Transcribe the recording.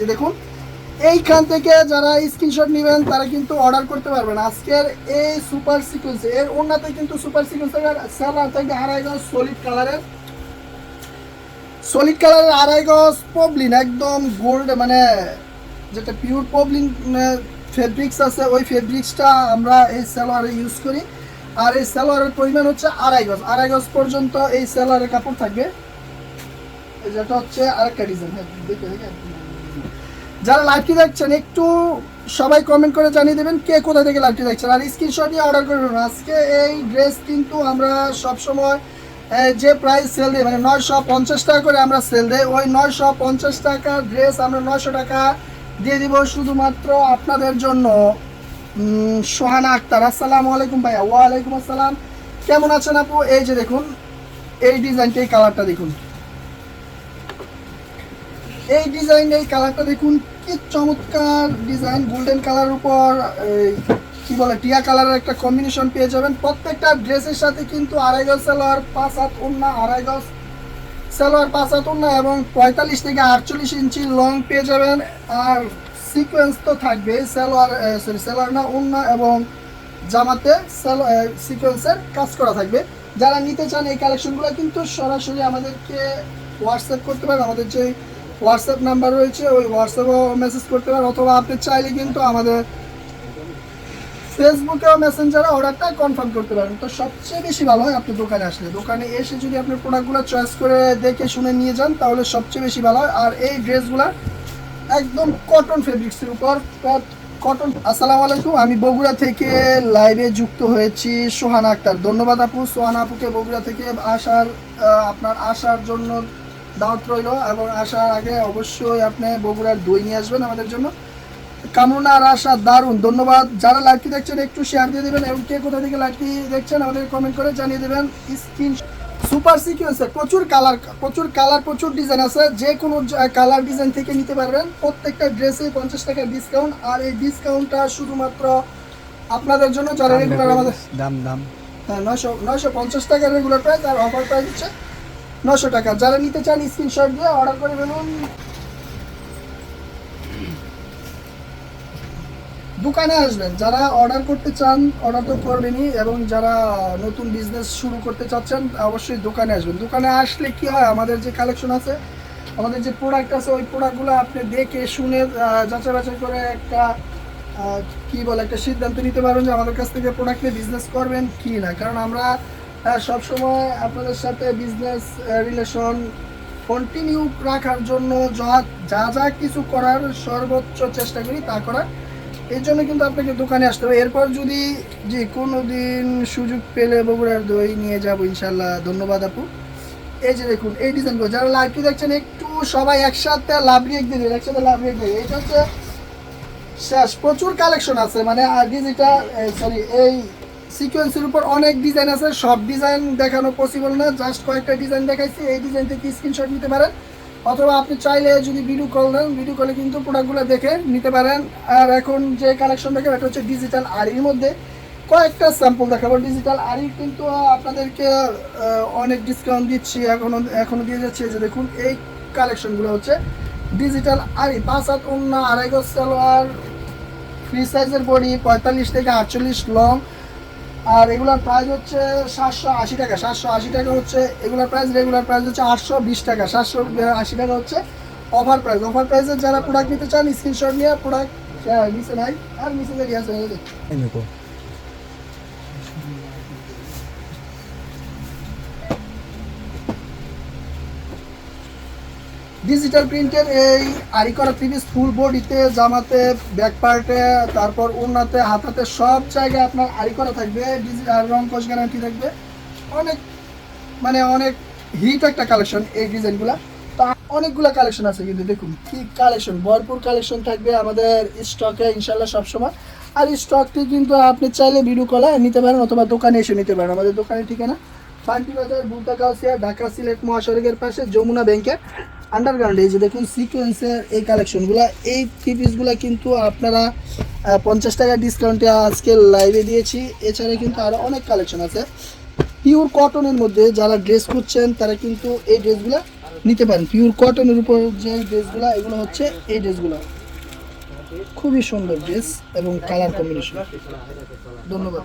যে দেখুন এইখান থেকে যারা স্ক্রিনশট নেবেন তারা কিন্তু অর্ডার করতে পারবেন। আজকের এই সুপার সিকোয়েন্স এর ওড়নাতে কিন্তু সুপার সিকোয়েন্সের সালোয়ার থাকবে আড়াই গজ সলিড কালারের আড়াই গজ পবলিন একদম গোল্ড, মানে যেটা পিওর পবলিন ফেব্রিক্স আছে ওই ফেব্রিক্সটা আমরা এই সালোয়ারে ইউজ করি। আর এই সালোয়ারের পরিমাণ হচ্ছে আড়াই গজ পর্যন্ত এই সালোয়ারের কাপড় থাকবে। যেটা হচ্ছে আরেকটা ডিজাইন। যারা লাইভটি দেখছেন একটু সবাই কমেন্ট করে জানিয়ে দেবেন কে কোথা থেকে লাইভটি দেখছেন, আর স্ক্রিনশট নিয়ে অর্ডার করবেন। আজকে এই ড্রেস কিন্তু আমরা সবসময় যে প্রাইস সেল দিই, মানে 950 টাকা করে আমরা সেল দিই, ওই 950 টাকা ড্রেস আমরা 900 টাকা দিয়ে দিব শুধুমাত্র আপনাদের জন্য। সোহানা আক্তার, আসসালামু আলাইকুম ভাইয়া। ওয়ালাইকুম আসসালাম, কেমন আছেন আপু? এই যে দেখুন এই ডিজাইনটা, এই কালারটা দেখুন, এই ডিজাইন এই কালারটা দেখুন কি চমৎকার ডিজাইন। গোল্ডেন কালারের উপর কি বলে টিয়া কালারের একটা কম্বিনেশন পেয়ে যাবেন। প্রত্যেকটা ড্রেসের সাথে কিন্তু আড়াই গজ সালোয়ার 5 হাত ওড়না, আড়াই গজ সালোয়ার 5 হাত ওড়না এবং 45 থেকে 48 ইঞ্চি লং পেয়ে যাবেন। আর সিকোয়েন্স তো থাকবে সালোয়ার না ওড়না এবং জামাতে সিকোয়েন্সের কাজ করা থাকবে। যারা নিতে চান এই কালেকশনগুলো কিন্তু সরাসরি আমাদেরকে হোয়াটসঅ্যাপ করতে পারেন। আমাদের যে হোয়াটসঅ্যাপ নাম্বার রয়েছে ওই হোয়াটসঅ্যাপেও মেসেজ করতে পারেন, অথবা আপনি চাইলে কিন্তু আমাদের ফেসবুকেও মেসেঞ্জারে অর্ডারটা কনফার্ম করতে পারেন। তো সবচেয়ে বেশি ভালো হয় আপনি দোকানে আসলে, দোকানে এসে যদি আপনি প্রোডাক্টগুলো চয়েস করে দেখে শুনে নিয়ে যান তাহলে সবচেয়ে বেশি ভালো হয়। আর এই ড্রেসগুলো একদম কটন ফেব্রিক্সের উপর কটন। আসসালামু আলাইকুম, আমি বগুড়া থেকে লাইভে যুক্ত হয়েছি। সোহানা আক্তার, ধন্যবাদ আপু। সোহানা আপুকে বগুড়া থেকে আপনার আসার জন্য দাওয়াত রইল, এবং আসার আগে অবশ্যই আপনি বগুড়ার দই নিয়ে আসবেন আমাদের জন্য। কামনা আর আশা দারুণ, ধন্যবাদ। যারা লাইভটি দেখছেন একটু শেয়ার দিয়ে দেবেন, এবং কে কোথা থেকে লাইভটি দেখছেন আমাদের কমেন্ট করে জানিয়ে দেবেন। স্ক্রিন সুপার সিকোয়েন্সের প্রচুর কালার প্রচুর ডিজাইন আছে, যে কোনো কালার ডিজাইন থেকে নিতে পারবেন। প্রত্যেকটা ড্রেসে 50 টাকা ডিসকাউন্ট, আর এই ডিসকাউন্টটা শুধুমাত্র আপনাদের জন্য যারা রেগুলার আমাদের দাম হ্যাঁ 950 টাকা রেগুলার প্রাইস, আর অফার প্রাইস হচ্ছে 900 টাকা। যারা নিতে চান স্ক্রিনশট দিয়ে অর্ডার করে ফেলুন। দোকানে আসবেন, যারা অর্ডার করতে চান অর্ডার তো করবেনই, এবং যারা নতুন বিজনেস শুরু করতে চাচ্ছেন অবশ্যই দোকানে আসবেন। দোকানে আসলে কি হয়, আমাদের যে কালেকশন আছে, আমাদের যে প্রোডাক্ট আছে ওই প্রোডাক্টগুলো আপনি দেখে শুনে যাচাই বাছাই করে একটা একটা সিদ্ধান্ত নিতে পারবেন যে আমাদের কাছ থেকে প্রোডাক্ট নিয়ে বিজনেস করবেন কি না। কারণ আমরা সবসময় আপনাদের সাথে বিজনেস রিলেশন কন্টিনিউ রাখার জন্য যা কিছু করার সর্বোচ্চ চেষ্টা করি তা করার। এই জন্য কিন্তু আপনাকে দোকানে আসতে হবে। এরপর যদি কোনো দিন সুযোগ পেলে বগুড়ার দই নিয়ে যাবো ইনশাল্লাহ। ধন্যবাদ আপু। এই যে দেখুন এই ডিজাইনগুলো, যারা লাইভটি দেখছেন একটু সবাই একসাথে লাভ রেক দিয়ে দিন, একসাথে লাভ রেক দিয়ে। এটা হচ্ছে শেষ, প্রচুর কালেকশন আছে, মানে ডিজিটাল এই সিকোয়েন্সের উপর অনেক ডিজাইন আছে, সব ডিজাইন দেখানো পসিবল না, জাস্ট কয়েকটা ডিজাইন দেখাইছি। এই ডিজাইন থেকে স্ক্রিনশট নিতে পারেন, অথবা আপনি চাইলে যদি ভিডিও কল নেন, ভিডিও কলে কিন্তু প্রোডাক্টগুলো দেখে নিতে পারেন। আর এখন যে কালেকশন দেখাবো এটা হচ্ছে ডিজিটাল আরির মধ্যে কয়েকটা স্যাম্পল দেখাবো। ডিজিটাল আরি কিন্তু আপনাদেরকে অনেক ডিসকাউন্ট দিচ্ছি, এখনো দিয়ে যাচ্ছে। যে দেখুন এই কালেকশনগুলো হচ্ছে ডিজিটাল আরি, 5 হাত ওড়না, আড়াই গজ সালোয়ার, ফ্রি সাইজের বডি, 45 থেকে 48 লং। আর এগুলোর প্রাইস হচ্ছে 780 টাকা। 780 টাকা হচ্ছে এগুলোর প্রাইস, রেগুলার প্রাইস হচ্ছে 820 টাকা। 780 টাকা হচ্ছে অফার প্রাইস। অফার প্রাইসে যারা প্রোডাক্ট নিতে চান স্ক্রিনশট নিয়ে প্রোডাক্ট নিচে নাই, আর নিচে দেরি আছে। ডিজিটাল প্রিন্টের এই আরি করা পিস ফুল বডিতে, জামাতে, ব্যাক পার্টে, তারপর ওড়নাতে, হাতাতে সব জায়গায় আপনার আরি করা থাকবে। ডিজিটাল রং কস গ্যারান্টি থাকবে। অনেক হিট একটা কালেকশন এই ডিজাইনগুলো। তো অনেকগুলো কালেকশন আছে, কিন্তু দেখুন কি কালেকশন, ভরপুর কালেকশন থাকবে আমাদের স্টকে ইনশাল্লাহ সবসময়। আর স্টকটি কিন্তু আপনি চাইলে ভিডিও কলে নিতে পারেন, অথবা দোকানে এসে নিতে পারেন। আমাদের দোকানের ঠিকানা ফান্টি বাজার, বুলতা গাউসিয়া, ঢাকা সিলেট মহাসড়কের পাশে, যমুনা ব্যাংকের আন্ডারগ্রাউন্ড। এই যে দেখুন সিকোয়েন্সের এই কালেকশনগুলো, এই থ্রি পিসগুলো কিন্তু আপনারা 50 টাকা ডিসকাউন্টে আজকে লাইভে দিয়েছি। এছাড়া কিন্তু আরও অনেক কালেকশন আছে পিওর কটনের মধ্যে। যারা ড্রেস খুঁজছেন তারা কিন্তু এই ড্রেসগুলো নিতে পারেন। পিওর কটনের উপর যে ড্রেসগুলো, এগুলো হচ্ছে এই ড্রেসগুলো, খুবই সুন্দর ড্রেস এবং কালার কম্বিনেশন। ধন্যবাদ।